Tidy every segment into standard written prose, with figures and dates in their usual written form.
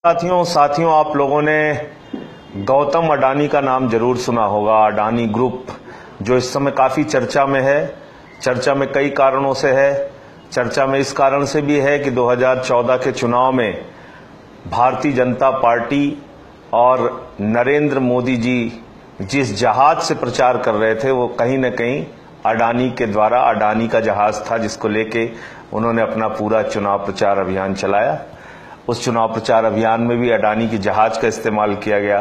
साथियों आप लोगों ने गौतम अडानी का नाम जरूर सुना होगा। अडानी ग्रुप जो इस समय काफी चर्चा में है। चर्चा में कई कारणों से है। चर्चा में इस कारण से भी है कि 2014 के चुनाव में भारतीय जनता पार्टी और नरेंद्र मोदी जी जिस जहाज से प्रचार कर रहे थे वो कहीं न कहीं अडानी के द्वारा, अडानी का जहाज था जिसको लेके उन्होंने अपना पूरा चुनाव प्रचार अभियान चलाया। उस चुनाव प्रचार अभियान में भी अडानी की जहाज का इस्तेमाल किया गया।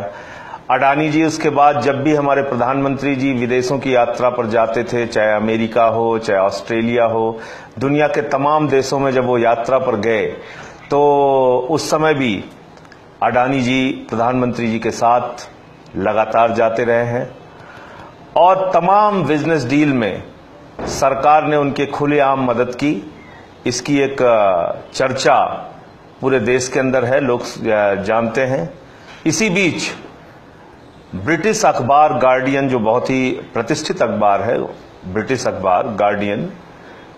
अडानी जी उसके बाद जब भी हमारे प्रधानमंत्री जी विदेशों की यात्रा पर जाते थे, चाहे अमेरिका हो, चाहे ऑस्ट्रेलिया हो, दुनिया के तमाम देशों में जब वो यात्रा पर गए तो उस समय भी अडानी जी प्रधानमंत्री जी के साथ लगातार जाते रहे हैं और तमाम बिजनेस डील में सरकार ने उनके खुलेआम मदद की। इसकी एक चर्चा पूरे देश के अंदर है, लोग जानते हैं। इसी बीच ब्रिटिश अखबार गार्डियन, जो बहुत ही प्रतिष्ठित अखबार है, ब्रिटिश अखबार गार्डियन,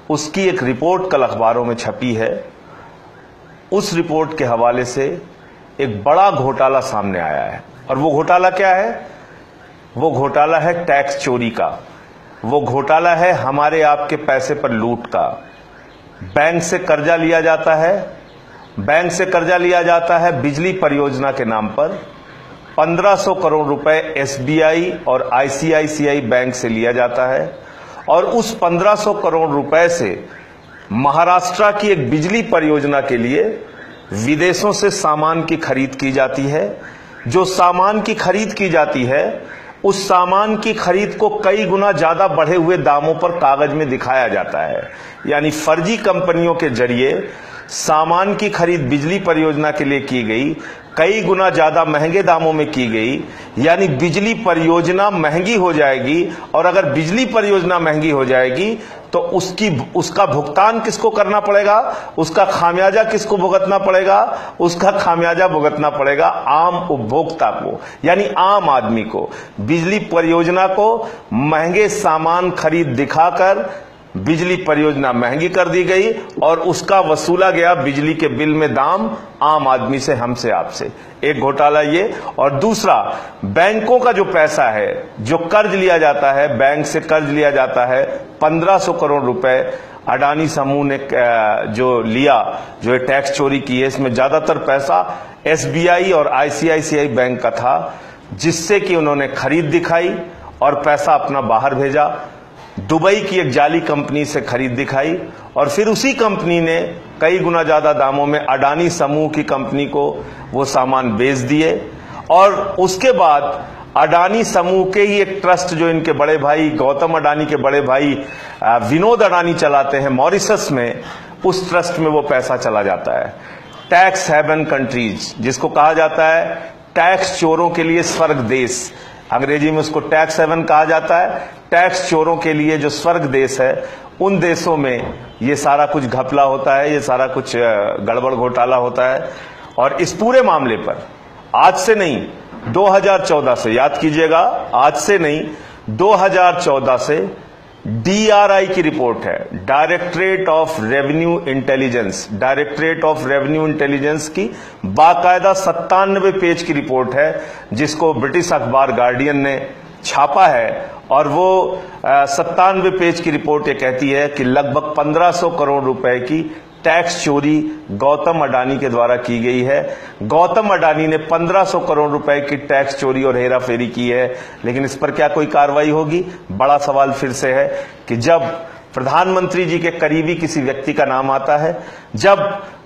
उसकी एक रिपोर्ट कल अखबारों में छपी है। उस रिपोर्ट के हवाले से एक बड़ा घोटाला सामने आया है। और वो घोटाला क्या है? वो घोटाला है टैक्स चोरी का। वो घोटाला है हमारे आपके पैसे पर लूट का। बैंक से कर्जा लिया जाता है, बैंक से कर्जा लिया जाता है बिजली परियोजना के नाम पर। 1500 करोड़ रुपए एसबीआई और आईसीआईसीआई बैंक से लिया जाता है और उस 1500 करोड़ रुपए से महाराष्ट्र की एक बिजली परियोजना के लिए विदेशों से सामान की खरीद की जाती है। जो सामान की खरीद की जाती है उस सामान की खरीद को कई गुना ज्यादा बढ़े हुए दामों पर कागज में दिखाया जाता है। यानी फर्जी कंपनियों के जरिए सामान की खरीद बिजली परियोजना के लिए की गई, कई गुना ज्यादा महंगे दामों में की गई। यानी बिजली परियोजना महंगी हो जाएगी और अगर बिजली परियोजना महंगी हो जाएगी तो उसका भुगतान किसको करना पड़ेगा? उसका खामियाजा किसको भुगतना पड़ेगा? उसका खामियाजा भुगतना पड़ेगा आम उपभोक्ता को, यानी आम आदमी को। बिजली परियोजना को महंगे सामान खरीद दिखाकर बिजली परियोजना महंगी कर दी गई और उसका वसूला गया बिजली के बिल में दाम आम आदमी से, हमसे, आपसे। एक घोटाला ये। और दूसरा, बैंकों का जो पैसा है, जो कर्ज लिया जाता है, बैंक से कर्ज लिया जाता है 1500 करोड़ रुपए अडानी समूह ने जो लिया, जो ये टैक्स चोरी की है, इसमें ज्यादातर पैसा एसबीआई और आईसीआईसीआई बैंक का था, जिससे कि उन्होंने खरीद दिखाई और पैसा अपना बाहर भेजा। दुबई की एक जाली कंपनी से खरीद दिखाई और फिर उसी कंपनी ने कई गुना ज्यादा दामों में अडानी समूह की कंपनी को वो सामान बेच दिए। और उसके बाद अडानी समूह के ही एक ट्रस्ट, जो इनके बड़े भाई गौतम अडानी के बड़े भाई विनोद अडानी चलाते हैं मॉरिशस में, उस ट्रस्ट में वो पैसा चला जाता है। टैक्स हेवन कंट्रीज, जिसको कहा जाता है टैक्स चोरों के लिए स्वर्ग देश, अंग्रेजी में उसको टैक्स हेवन कहा जाता है। टैक्स चोरों के लिए जो स्वर्ग देश है, उन देशों में ये सारा कुछ घपला होता है, ये सारा कुछ गड़बड़ घोटाला होता है। और इस पूरे मामले पर आज से नहीं, 2014 से, याद कीजिएगा, आज से नहीं 2014 से डीआरआई की रिपोर्ट है, directorate of revenue intelligence, directorate of revenue intelligence की बाकायदा 97 पेज की रिपोर्ट है, जिसको ब्रिटिश अखबार गार्डियन ने छापा है। और वो 97 पेज की रिपोर्ट ये कहती है कि लगभग 1500 करोड़ रुपए की टैक्स चोरी गौतम अडानी के द्वारा की गई है। गौतम अडानी ने 1500 करोड़ रुपए की टैक्स चोरी और हेराफेरी की है। लेकिन इस पर क्या कोई कार्रवाई होगी? बड़ा सवाल फिर से है कि जब प्रधानमंत्री जी के करीबी किसी व्यक्ति का नाम आता है, जब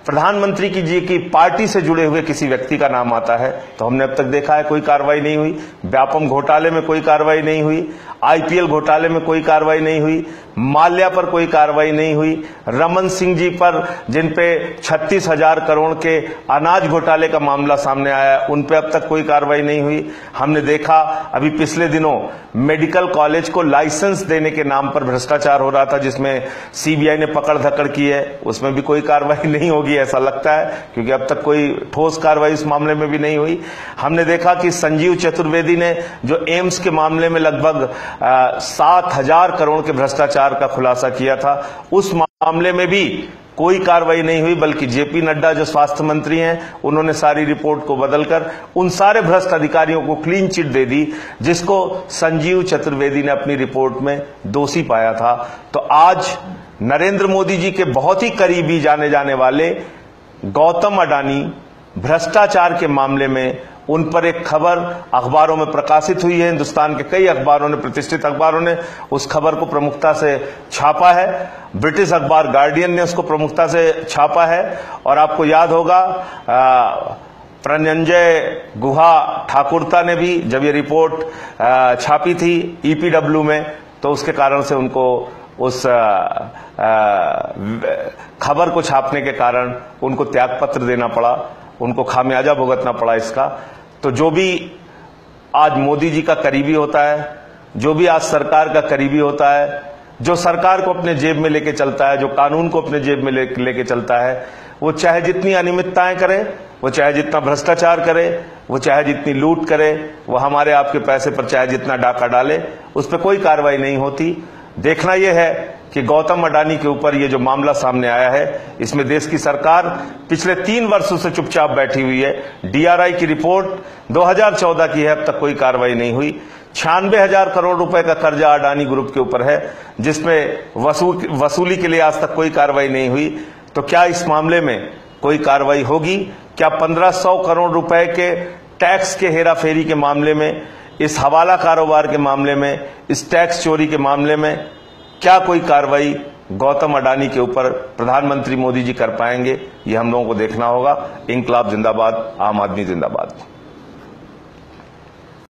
प्रधानमंत्री जी की पार्टी से जुड़े हुए किसी व्यक्ति का नाम आता है, तो हमने अब तक देखा है कोई कार्रवाई नहीं हुई। व्यापम घोटाले में कोई कार्रवाई नहीं हुई, आईपीएल घोटाले में कोई कार्रवाई नहीं हुई, माल्या पर कोई कार्रवाई नहीं हुई, रमन सिंह जी पर, जिन पे 36,000 करोड़ के अनाज घोटाले का मामला सामने आया, उन पे अब तक कोई कार्रवाई नहीं हुई। हमने देखा अभी पिछले दिनों मेडिकल कॉलेज को लाइसेंस देने के नाम पर भ्रष्टाचार हो रहा था, जिसमें सीबीआई ने पकड़ धकड़ की है, उसमें भी कोई कार्रवाई नहीं होगी ऐसा लगता है, क्योंकि अब तक कोई ठोस कार्रवाई इस मामले में भी नहीं हुई। हमने देखा कि संजीव चतुर्वेदी ने जो एम्स के मामले में लगभग 7,000 करोड़ के भ्रष्टाचार का खुलासा किया था, उस मामले में भी कोई कार्रवाई नहीं हुई, बल्कि जेपी नड्डा जो स्वास्थ्य मंत्री हैं उन्होंने सारी रिपोर्ट को बदलकर उन सारे भ्रष्ट अधिकारियों को क्लीन चिट दे दी जिसको संजीव चतुर्वेदी ने अपनी रिपोर्ट में दोषी पाया था। तो आज नरेंद्र मोदी जी के बहुत ही करीबी जाने जाने वाले गौतम अडानी भ्रष्टाचार के मामले में उन पर एक खबर अखबारों में प्रकाशित हुई है। हिंदुस्तान के कई अखबारों ने, प्रतिष्ठित अखबारों ने उस खबर को प्रमुखता से छापा है। ब्रिटिश अखबार गार्डियन ने उसको प्रमुखता से छापा है। और आपको याद होगा प्रणंजय गुहा ठाकुरता ने भी जब ये रिपोर्ट छापी थी ईपीडब्ल्यू में, तो उसके कारण से उनको उस खबर को छापने के कारण उनको त्यागपत्र देना पड़ा, उनको खामियाजा भुगतना पड़ा इसका। तो जो भी आज मोदी जी का करीबी होता है, जो भी आज सरकार का करीबी होता है, जो सरकार को अपने जेब में लेके चलता है, जो कानून को अपने जेब में लेके चलता है, वो चाहे जितनी अनियमितताएं करे, वो चाहे जितना भ्रष्टाचार करे, वो चाहे जितनी लूट करे, वो हमारे आपके पैसे पर चाहे जितना डाका डाले, उस पर कोई कार्रवाई नहीं होती। देखना यह है कि गौतम अडानी के ऊपर ये जो मामला सामने आया है, इसमें देश की सरकार पिछले 3 वर्षों से चुपचाप बैठी हुई है। डीआरआई की रिपोर्ट 2014 की है, अब तक कोई कार्रवाई नहीं हुई। 96,000 करोड़ रुपए का कर्जा अडानी ग्रुप के ऊपर है, जिसमें वसूली के लिए आज तक कोई कार्रवाई नहीं हुई। तो क्या इस मामले में कोई कार्रवाई होगी? क्या 1500 करोड़ रुपए के टैक्स के हेराफेरी के मामले में, इस हवाला कारोबार के मामले में, इस टैक्स चोरी के मामले में क्या कोई कार्रवाई गौतम अडानी के ऊपर प्रधानमंत्री मोदी जी कर पाएंगे? ये हम लोगों को देखना होगा। इंकलाब जिंदाबाद, आम आदमी जिंदाबाद।